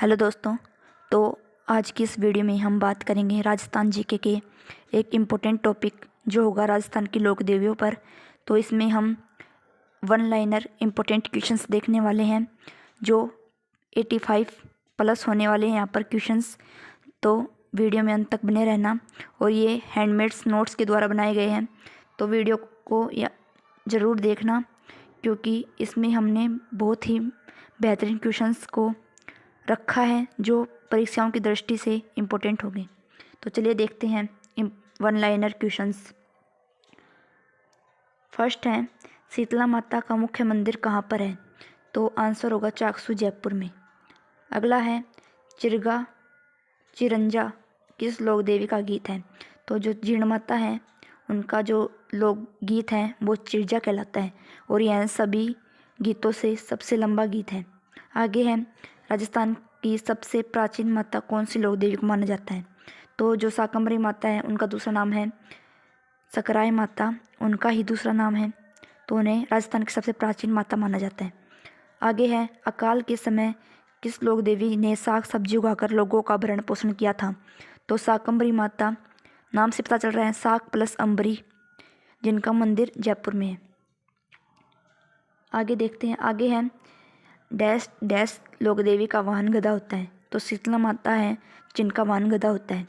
Hello दोस्तों। तो आज की इस वीडियो में हम बात करेंगे राजस्थान जीके के एक इम्पोर्टेंट टॉपिक जो होगा राजस्थान की लोक देवियों पर। तो इसमें हम वन लाइनर इम्पोर्टेंट क्वेश्चंस देखने वाले हैं जो 85 प्लस होने वाले हैं यहाँ पर क्वेश्चंस। तो वीडियो में अंत तक बने रहना। और ये हैंडमेड्स नोट्स के द्वारा बनाए गए हैं, तो वीडियो को ज़रूर देखना क्योंकि इसमें हमने बहुत ही बेहतरीन क्वेश्चंस को रखा है जो परीक्षाओं की दृष्टि से इम्पोर्टेंट होंगे। तो चलिए देखते हैं वन लाइनर क्वेश्चंस। फर्स्ट है, शीतला माता का मुख्य मंदिर कहाँ पर है? तो आंसर होगा चाकसू, जयपुर में। अगला है, चिरगा चिरंजा किस लोक देवी का गीत है? तो जो जीर्ण माता है उनका जो लोक गीत है वो चिरजा कहलाता है और यह सभी गीतों से सबसे लंबा गीत है। आगे है, राजस्थान की सबसे प्राचीन माता कौन सी लोक देवी को माना जाता है? तो जो शाकंभरी माता है उनका दूसरा नाम है सकराय माता, उनका ही दूसरा नाम है, तो उन्हें राजस्थान की सबसे प्राचीन माता माना जाता है। आगे है, अकाल के समय किस लोक देवी ने साग सब्जी उगाकर लोगों का भरण पोषण किया था? तो शाकंभरी माता, नाम से पता चल रहा है साग प्लस अम्बरी, जिनका मंदिर जयपुर में है। आगे देखते हैं, आगे है, डैश डैश लोक देवी का वाहन गदा होता है? तो शीतला माता है जिनका वाहन गदा होता है।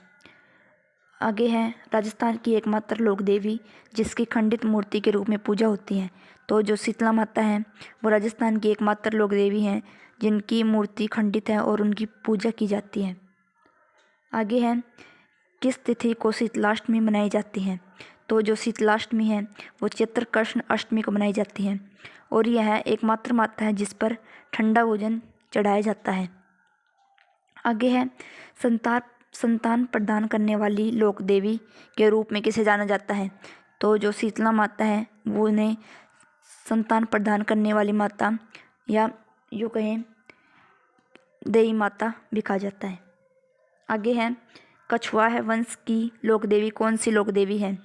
आगे है, राजस्थान की एकमात्र लोक देवी जिसकी खंडित मूर्ति के रूप में पूजा होती है? तो जो शीतला माता है वो राजस्थान की एकमात्र लोक देवी हैं जिनकी मूर्ति खंडित है और उनकी पूजा की जाती है। आगे है, किस तिथि को शीतलाष्टमी मनाई जाती है? तो जो शीतलाष्टमी है वो चैत्र कृष्ण अष्टमी को मनाई जाती है और यह एकमात्र माता है जिस पर ठंडा भोजन चढ़ाया जाता है। आगे है, संतान प्रदान करने वाली लोक देवी के रूप में किसे जाना जाता है? तो जो शीतला माता है वो उन्हें संतान प्रदान करने वाली माता या यूँ कहें देवी माता भी कहा जाता है। आगे है, कछुआ है वंश की लोक देवी कौन सी लोक देवी है?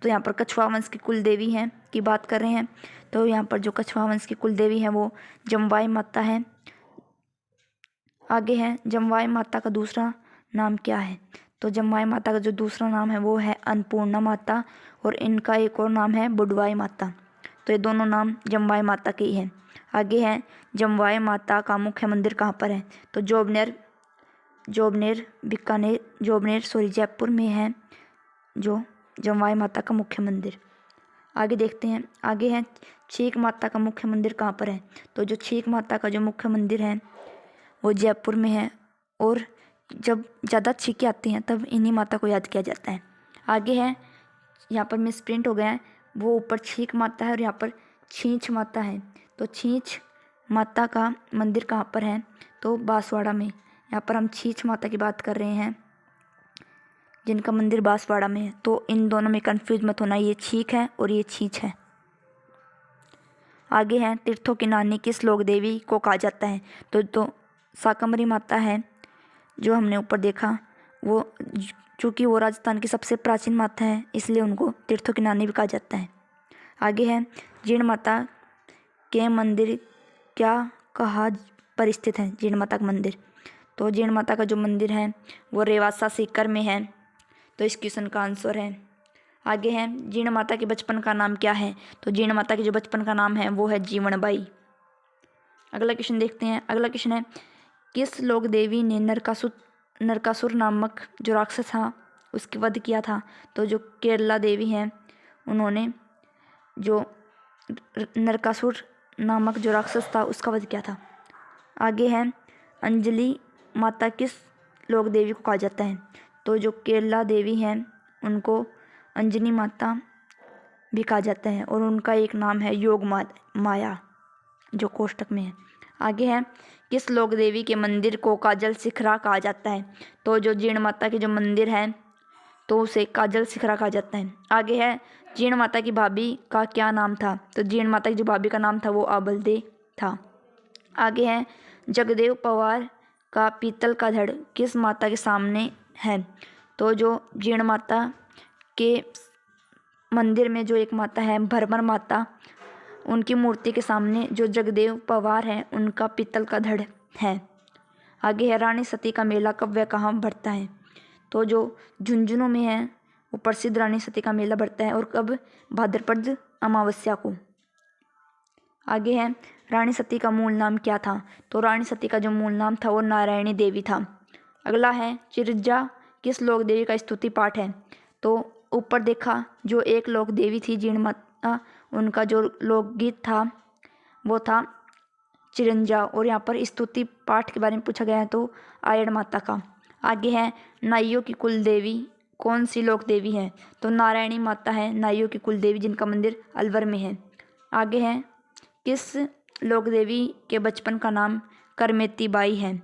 तो यहाँ पर कछुआ वंश की कुल देवी है की बात कर रहे हैं। तो यहाँ पर जो कछुआ वंश की कुल देवी है वो जमवाई माता है। आगे है, जमवाई माता का दूसरा नाम क्या है? तो जमवाई माता का जो दूसरा नाम है वो है अन्नपूर्णा माता और इनका एक और नाम है बुडवाई माता। तो ये दोनों नाम जमवाई माता के ही हैं। आगे है, जमवाई माता का मुख्य मंदिर कहाँ पर है? तो जयपुर में है जो जमवाई माता का मुख्य मंदिर। आगे देखते हैं, आगे है, छीक माता का मुख्य मंदिर कहाँ पर है? तो जो छीक माता का जो मुख्य मंदिर है वो जयपुर में है और जब ज़्यादा छींकें आती हैं तब इन्हीं माता को याद किया जाता है। आगे है, यहाँ पर मिस प्रिंट हो गया है, वो ऊपर छीक माता है और यहाँ पर छींच माता है। तो छींच माता का मंदिर कहाँ पर है? तो बांसवाड़ा में। यहाँ पर हम छींच माता की बात कर रहे हैं जिनका मंदिर बांसवाड़ा में है। तो इन दोनों में कंफ्यूज मत होना, ये छीक है और ये छींच है। आगे है, तीर्थों की नानी किस लोक देवी को कहा जाता है? तो शाकंभरी माता है जो हमने ऊपर देखा, वो चूँकि वो राजस्थान की सबसे प्राचीन माता है इसलिए उनको तीर्थों की नानी भी कहा जाता है। आगे है, जीर्ण माता के मंदिर क्या कहाँ पर स्थित है? जीर्ण माता का मंदिर, तो जीर्ण माता का जो मंदिर है वो रेवासा सीकर में है। तो इस क्वेश्चन का आंसर है। आगे है, जीर्ण माता के बचपन का नाम क्या है? तो जीर्ण माता के जो बचपन का नाम है वो है जीवनबाई। अगला क्वेश्चन देखते हैं। अगला क्वेश्चन है, किस लोक देवी ने नरकासुर नामक जो राक्षस था उसके वध किया था? तो जो केरला देवी हैं उन्होंने जो नरकासुर नामक जो राक्षस था उसका वध किया था। आगे है, अंजलि माता किस लोक देवी को कहा जाता है? तो जो केरला देवी हैं उनको अंजनी माता भी कहा जाता है और उनका एक नाम है योग माया जो कोष्टक में है। आगे है, किस लोक देवी के मंदिर को काजल शिखरा कहा जाता है? तो जो जीर्ण माता के जो मंदिर है तो उसे काजल शिखरा कहा जाता है। आगे है, जीर्ण माता की भाभी का क्या नाम था? तो जीर्ण माता की जो भाभी का नाम था वो आबलदे था। आगे है, जगदेव पवार का पीतल का धड़ किस माता के सामने है? तो जो जीर्ण माता के मंदिर में जो एक माता है भरमर माता, उनकी मूर्ति के सामने जो जगदेव पवार है उनका पीतल का धड़ है। आगे है रानी सती का मेला कब व कहाँ भरता है। तो जो झुंझुनू में है वो प्रसिद्ध रानी सती का मेला भरता है और कब, भाद्रपद अमावस्या को। आगे है रानी सती का मूल नाम क्या था। तो रानी सती का जो मूल नाम था वो नारायणी देवी था। अगला है चिरजा किस लोक देवी का स्तुति पाठ है। तो ऊपर देखा जो एक लोक देवी थी जीर्ण माता, उनका जो लोकगीत था वो था चिरंजा, और यहाँ पर स्तुति पाठ के बारे में पूछा गया है तो आयड़ माता का। आगे है नाइयों की कुल देवी कौन सी लोक देवी है। तो नारायणी माता है नाइयों की कुल देवी, जिनका मंदिर अलवर में है। आगे है किस लोक देवी के बचपन का नाम करमेती बाई है।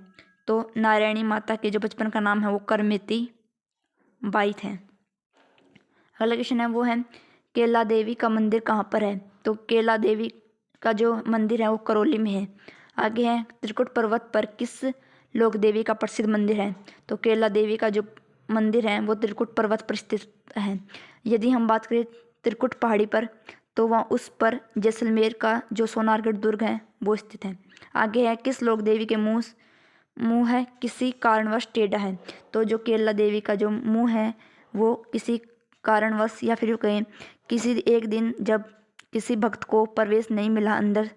तो नारायणी माता के जो बचपन का नाम है वो करमेती बाई थे। अगला क्वेश्चन है वो है केला देवी का मंदिर कहाँ पर है। तो केला देवी का जो मंदिर है वो करौली में है। आगे है त्रिकुट पर्वत पर किस लोक देवी का प्रसिद्ध मंदिर है। तो केला देवी का जो मंदिर है वो त्रिकुट पर्वत पर स्थित है। यदि हम बात करें त्रिकुट पहाड़ी पर तो वहाँ उस पर जैसलमेर का जो सोनारगढ़ दुर्ग है वो स्थित है। आगे है किस लोक देवी के मुँह है किसी कारणवश टेढ़ा है। तो जो केला देवी का जो मुँह है वो किसी कारणवश या फिर कहें किसी एक दिन जब किसी भक्त को प्रवेश नहीं मिला अंदर,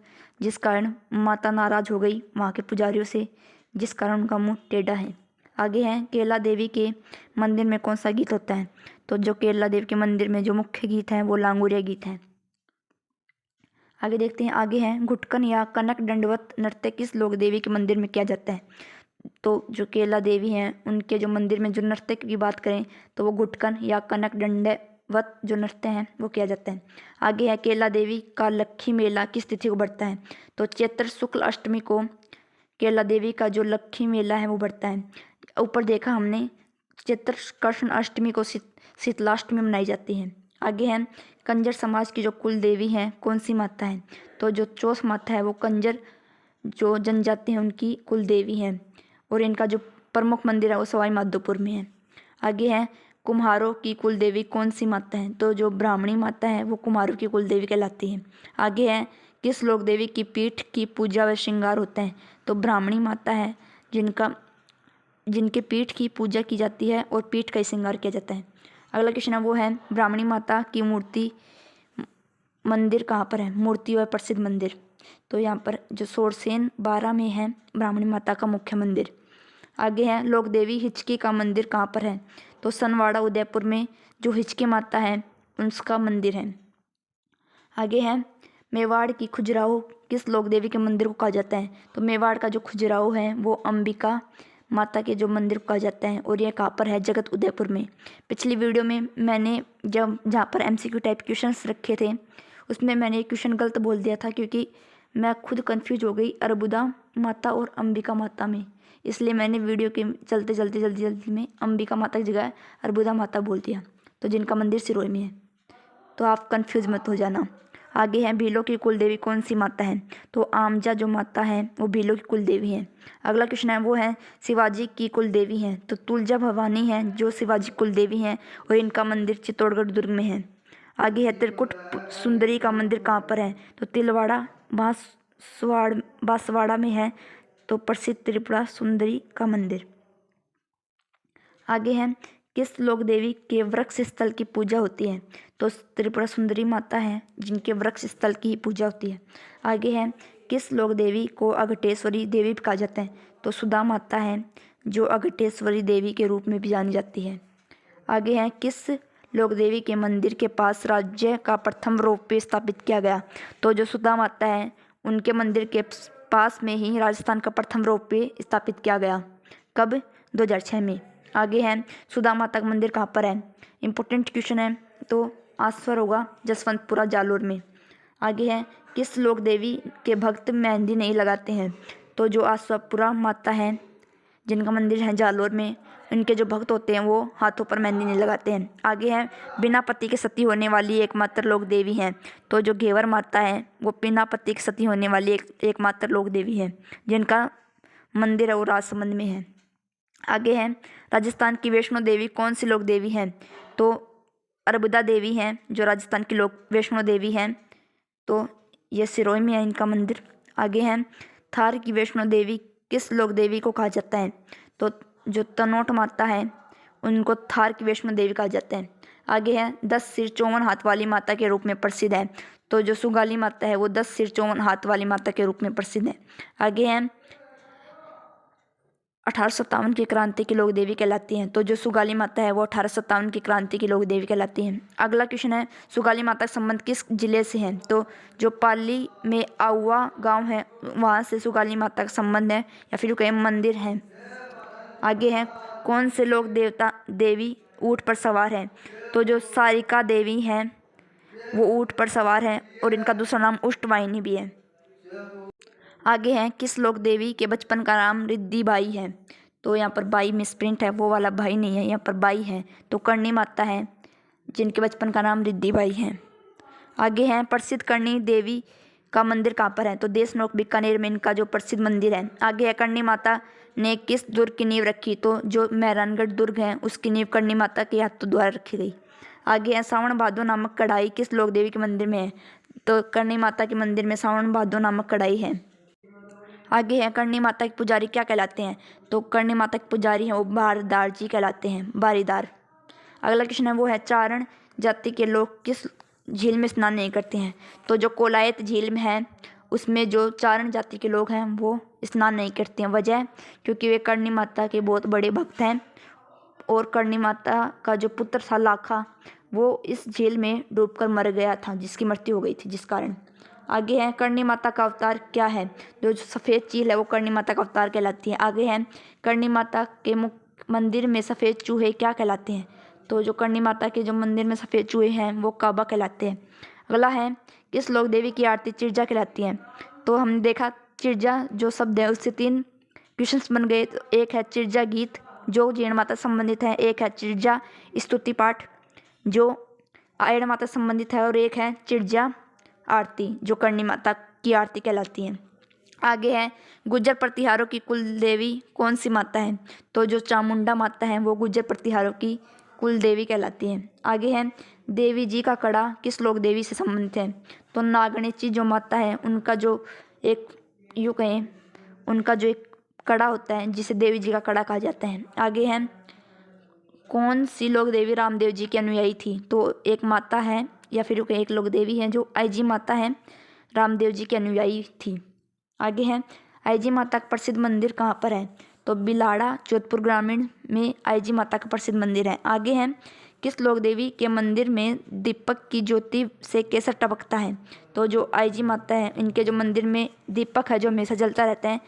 जिस कारण माता नाराज हो गई वहाँ के पुजारियों से, जिस कारण उनका मुंह टेढ़ा है। आगे है केला देवी के मंदिर में कौन सा गीत होता है। तो जो केला देवी के मंदिर में जो मुख्य गीत है वो लांगुरिया गीत है। आगे देखते हैं। आगे है घुटकन या कनक दंडवत नृत्य किस लोक देवी के मंदिर में किया जाता है। तो जो केला देवी हैं उनके जो मंदिर में जो नृत्य की बात करें तो वो घुटकन या कनक दंडवत जो नृत्य हैं वो किया जाता है। आगे है केला देवी का लक्खी मेला किस तिथि को बढ़ता है। तो चैत्र शुक्ल अष्टमी को केला देवी का जो लक्खी मेला है वो बढ़ता है। ऊपर देखा हमने चैत्र कृष्ण अष्टमी को शीतलाष्टमी मनाई जाती है। आगे है कंजर समाज की जो कुल देवी है कौन सी माता है। तो जो चौस माता है वो कंजर जो जनजाति है उनकी कुल देवी है, और इनका जो प्रमुख मंदिर है वो सवाई माधोपुर में है। आगे है कुम्हारों की कुल देवी कौन सी माता है। तो जो ब्राह्मणी माता है वो कुम्हारों की कुल देवी कहलाती है। आगे है किस लोक देवी की पीठ की पूजा व श्रृंगार होते हैं। तो ब्राह्मणी माता है जिनके पीठ की पूजा की जाती है और पीठ का श्रृंगार किया जाता है। अगला क्वेश्चन है वो है ब्राह्मणी माता की मूर्ति मंदिर कहाँ पर है, मूर्ति व प्रसिद्ध मंदिर। तो यहाँ पर जो सोरसेन 12 में है ब्राह्मणी माता का मुख्य मंदिर। आगे है लोक देवी हिचकी का मंदिर कहाँ पर है। तो सनवाड़ा उदयपुर में जो हिचकी माता है उसका मंदिर है। आगे है मेवाड़ की खजुराहो किस लोक देवी के मंदिर को कहा जाता है। तो मेवाड़ का जो खजुराहो है वो अंबिका माता के जो मंदिर को कहा जाता है, और यह कहाँ पर है, जगत उदयपुर में। पिछली वीडियो में मैंने जहाँ पर MCQ टाइप क्वेश्चंस रखे थे उसमें मैंने एक क्वेश्चन गलत बोल दिया था, क्योंकि मैं खुद कंफ्यूज हो गई अर्बुदा माता और अंबिका माता में, इसलिए मैंने वीडियो के चलते जल्दी में अंबिका माता की जगह अर्बुदा माता बोल दिया, तो जिनका मंदिर सिरोही में है, तो आप कंफ्यूज मत हो जाना। आगे है भीलों की कुल देवी कौन सी माता है। तो आमजा जो माता है वो भीलों की कुल देवी है। अगला क्वेश्चन है वो है शिवाजी की कुल देवी है। तो तुलजा भवानी है जो शिवाजी कुल देवी हैं, और इनका मंदिर चित्तौड़गढ़ दुर्ग में है। आगे है त्रिकुट सुंदरी का मंदिर कहाँ पर है। तो तिलवाड़ा बांसवाड़ा में है, तो प्रसिद्ध त्रिपुरा सुंदरी का मंदिर। आगे है किस लोक देवी के वृक्ष स्थल की पूजा होती है। तो त्रिपुरा सुंदरी माता है जिनके वृक्ष स्थल की पूजा होती है। आगे है किस लोक देवी को अघटेश्वरी देवी कहा जाता है। तो सुधा माता है जो अघटेश्वरी देवी के रूप में भी जानी जाती है। आगे है किस लोक देवी के मंदिर के पास राज्य का प्रथम रोपवे स्थापित किया गया। तो जो सुधा माता है उनके मंदिर के पास में ही राजस्थान का प्रथम रोपवे स्थापित किया गया, कब, 2006 में। आगे है सुधा माता का मंदिर कहाँ पर है, इम्पोर्टेंट क्वेश्चन है, तो आंसर होगा जसवंतपुरा जालोर में। आगे है किस लोक देवी के भक्त मेहंदी नहीं लगाते हैं। तो जो आसवापुरा माता है जिनका मंदिर है जालोर में, इनके जो भक्त होते हैं वो हाथों पर मेहंदी नहीं लगाते हैं। आगे है बिना पति के सती होने वाली एकमात्र लोक देवी हैं। तो जो घेवर माता है वो बिना पति के सती होने वाली एकमात्र लोक देवी है, जिनका मंदिर है वो राजसमंद में है। आगे है राजस्थान की वैष्णो देवी कौन सी लोक देवी है। तो अर्बुदा देवी हैं जो राजस्थान की वैष्णो देवी हैं, तो ये सिरोही में है इनका मंदिर। आगे है थार की वैष्णो देवी किस लोक देवी को कहा जाता है? तो जो तनोट माता है उनको थार की वैष्णो देवी कहा जाता है। आगे है 10 सिर 54 हाथ वाली माता के रूप में प्रसिद्ध है। तो जो सुगाली माता है वो 10 सिर 54 हाथ वाली माता के रूप में प्रसिद्ध है। आगे है 1857 की क्रांति की लोक देवी कहलाती हैं। तो जो सुगाली माता है वो 1857 की क्रांति की लोक देवी कहलाती हैं। अगला क्वेश्चन है सुगाली माता का संबंध किस जिले से है? तो जो पाली में आउवा गांव है वहाँ से सुगाली माता का संबंध है या फिर कहीं मंदिर है। आगे है कौन से लोक देवता देवी ऊँट पर सवार है? तो जो सारिका देवी हैं वो ऊँट पर सवार है और इनका दूसरा नाम उष्टवाहिनी भी है। आगे है किस लोक देवी के बचपन का नाम रिद्धि बाई है? तो यहाँ पर बाई में स्प्रिंट है, वो वाला भाई नहीं है, यहाँ पर बाई है। तो कर्णी माता है जिनके बचपन का नाम रिद्धि बाई है। आगे है प्रसिद्ध कर्णी देवी का मंदिर कहाँ पर है? तो देशनोक बीकानेर में इनका जो प्रसिद्ध मंदिर है। आगे है कर्णी माता ने किस दुर्ग की नींव रखी? तो जो मेहरानगढ़ दुर्ग है उसकी नींव कर्णी माता के हाथों द्वारा रखी गई। आगे है सावन भादो नामक कढ़ाई किस लोक देवी के मंदिर में है? तो कर्णी माता के मंदिर में सावन भादो नामक कढ़ाई है। आगे है कर्णी माता के पुजारी क्या कहलाते हैं? तो कर्णी माता के पुजारी हैं वो बारदार जी कहलाते हैं, बारीदार। अगला क्वेश्चन है वो है चारण जाति के लोग किस झील में स्नान नहीं करते हैं? तो जो कोलायत झील में है उसमें जो चारण जाति के लोग हैं वो स्नान नहीं करते हैं। वजह क्योंकि वे कर्णी माता के बहुत बड़े भक्त हैं और कर्णी माता का जो पुत्र था लाखा वो इस झील में डूबकर मर गया था, जिसकी मृत्यु हो गई थी जिस कारण। आगे है कर्णी माता का अवतार क्या है? जो सफ़ेद चील है वो कर्णी माता का अवतार कहलाती है। आगे है कर्णी माता के मंदिर में सफ़ेद चूहे क्या कहलाते हैं? तो जो कर्णी माता के जो मंदिर में सफ़ेद चूहे हैं वो काबा कहलाते हैं। अगला है किस लोक देवी की आरती चिर्जा कहलाती है? तो हमने देखा चिर्जा जो शब्द है उससे 3 क्वेश्चंस बन गए। तो एक है चिर्जा गीत जो जीर्ण माता से संबंधित है, एक है चिर्जा स्तुति पाठ जो आयण माता से संबंधित है और एक है चिर्जा आरती जो कर्णी माता की आरती कहलाती है। आगे है गुज्जर प्रतिहारों की कुल देवी कौन सी माता है? तो जो चामुंडा माता है वो गुज्जर प्रतिहारों की कुल देवी कहलाती है। आगे है देवी जी का कड़ा किस लोक देवी से संबंधित है? तो नागणेची जो माता है उनका जो एक यूँ कहें उनका जो एक कड़ा होता है जिसे देवी जी का कड़ा कहा जाता है। आगे है कौन सी लोक देवी रामदेव जी की अनुयायी थी? तो एक माता है या फिर एक लोक देवी है जो आईजी माता है रामदेव जी की अनुयायी थी। आगे है आईजी माता का प्रसिद्ध मंदिर कहाँ पर है? तो बिलाड़ा जोधपुर ग्रामीण में आईजी माता का प्रसिद्ध मंदिर है। आगे है किस लोक देवी के मंदिर में दीपक की ज्योति से केसर टपकता है? तो जो आईजी माता है इनके जो मंदिर में दीपक है जो हमेशा जलता रहता है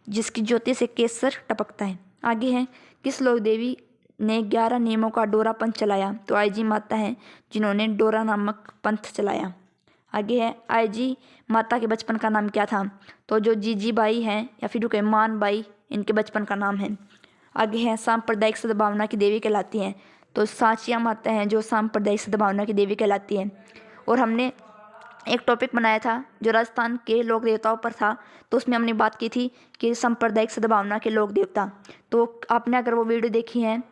जिसकी ज्योति से केसर टपकता है। आगे है किस लोक देवी ने 11 नियमों का डोरा पंथ चलाया? तो आईजी माता है जिन्होंने डोरा नामक पंथ चलाया। आगे है आईजी माता के बचपन का नाम क्या था? तो जो जीजी बाई हैं या फिर मान बाई इनके बचपन का नाम है। आगे है सांप्रदायिक सद्भावना की देवी कहलाती हैं। तो साचिया माता हैं जो सांप्रदायिक सद्भावना की देवी कहलाती हैं। और हमने एक टॉपिक बनाया था जो राजस्थान के लोक देवताओं पर था, तो उसमें हमने बात की थी कि सांप्रदायिक सद्भावना के लोक देवता। तो आपने अगर वो वीडियो देखी है,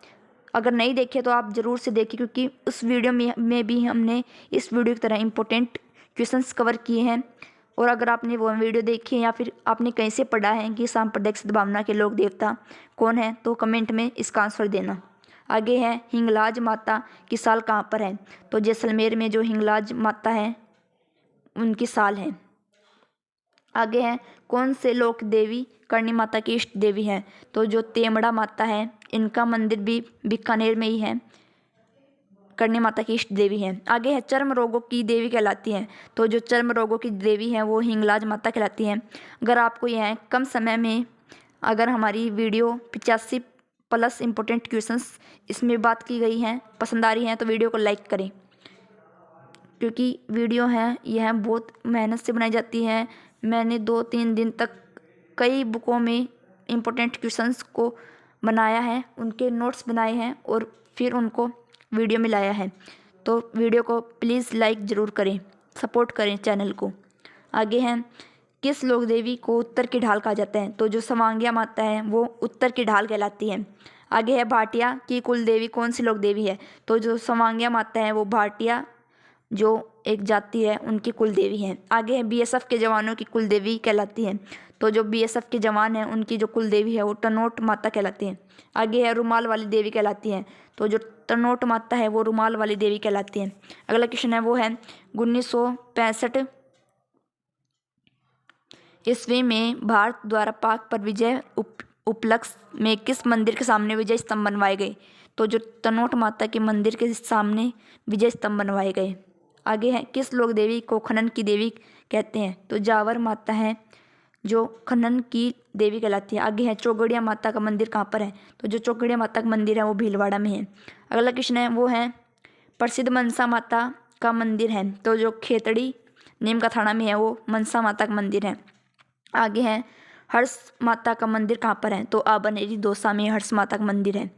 अगर नहीं देखी है तो आप ज़रूर से देखिए क्योंकि उस वीडियो में भी हमने इस वीडियो की तरह इंपॉर्टेंट क्वेश्चंस कवर किए हैं। और अगर आपने वो वीडियो देखी है या फिर आपने कहीं से पढ़ा है कि सांप्रदायिक सद्भावना के लोक देवता कौन है तो कमेंट में इसका आंसर देना। आगे है हिंगलाज माता की साल कहाँ पर है? तो जैसलमेर में जो हिंगलाज माता है उनकी साल है। आगे है कौन से लोक देवी कर्णी माता की इष्ट देवी है? तो जो तेमड़ा माता है इनका मंदिर भी बीकानेर में ही है, कर्णी माता की इष्ट देवी है। आगे है चर्म रोगों की देवी कहलाती है। तो जो चर्म रोगों की देवी है वो हिंगलाज माता कहलाती है। अगर आपको यह कम समय में अगर हमारी वीडियो 85+ इंपॉर्टेंट क्वेश्चंस इसमें बात की गई हैं पसंद आ रही हैं तो वीडियो को लाइक करें क्योंकि वीडियो है यह बहुत मेहनत से बनाई जाती है। मैंने 2-3 दिन तक कई बुकों में इम्पोर्टेंट क्वेश्चंस को बनाया है, उनके नोट्स बनाए हैं और फिर उनको वीडियो में लाया है। तो वीडियो को प्लीज़ लाइक ज़रूर करें, सपोर्ट करें चैनल को। आगे हैं किस लोक देवी को उत्तर की ढाल कहा जाता है? तो जो सवांगिया माता है वो उत्तर की ढाल कहलाती है। आगे है भाटिया की कुल देवी कौन सी लोक देवी है? तो जो सवांगिया माता है वो भाटिया जो एक जाति है उनकी कुल देवी है। आगे है बीएसएफ के जवानों की कुल देवी कहलाती है। तो जो बीएसएफ के जवान हैं उनकी जो कुल देवी है वो टनोट माता कहलाती है। आगे है रुमाल वाली देवी कहलाती है। तो जो टनोट माता है वो रुमाल वाली देवी कहलाती है। अगला क्वेश्चन है वो है 1965 ईस्वी में भारत द्वारा पाक पर विजय उपलक्ष्य में किस मंदिर के सामने विजय स्तंभ बनवाए गए। तो जो तनोट माता के मंदिर के सामने विजय स्तंभ बनवाए गए। आगे है किस लोक देवी को खनन की देवी कहते हैं। तो जावर माता है जो खनन की देवी कहलाती है। आगे है चौगड़िया माता का मंदिर कहाँ पर है। तो जो चौगड़िया माता का मंदिर है वो भीलवाड़ा में है। अगला क्वेश्चन है वो है प्रसिद्ध मनसा माता का मंदिर है। तो जो खेतड़ी नीम का थाना में है वो मनसा माता का मंदिर है। आगे है हर्ष माता का मंदिर कहाँ पर है। तो आबनेरी दौसा में हर्ष माता का मंदिर है।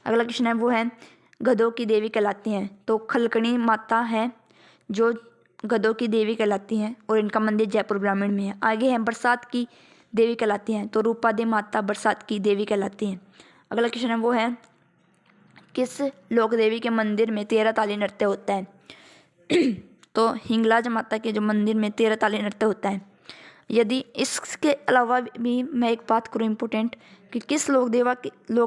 अगला क्वेश्चन है वो है गधों की देवी कहलाती हैं। तो खलकणी माता है जो गधों की देवी कहलाती हैं और इनका मंदिर जयपुर ग्रामीण में है। आगे है बरसात की देवी कहलाती हैं। तो रूपादे माता बरसात की देवी कहलाती हैं। अगला क्वेश्चन है वो है किस लोक देवी के मंदिर में 13 ताली नृत्य होता है। तो हिंगलाज माता के जो मंदिर में 13 ताली नृत्य होता है। यदि इसके अलावा भी मैं एक बात करूँ इम्पोर्टेंट कि किस लोक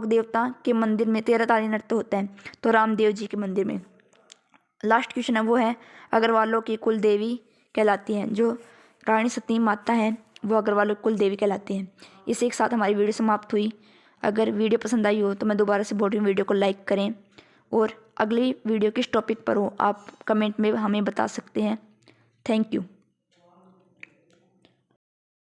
देवता के मंदिर में 13 ताली नृत्य होता है। तो रामदेव जी के मंदिर में। लास्ट क्वेश्चन है वो है अग्रवालों की कुल देवी कहलाती हैं। जो रानी सती माता है वो अग्रवालों की कुल देवी कहलाती हैं। इसी के साथ हमारी वीडियो समाप्त हुई। अगर वीडियो पसंद आई हो तो मैं दोबारा से बोल रही हूँ वीडियो को लाइक करें और अगली वीडियो किस टॉपिक पर हो आप कमेंट में हमें बता सकते हैं। Thank you.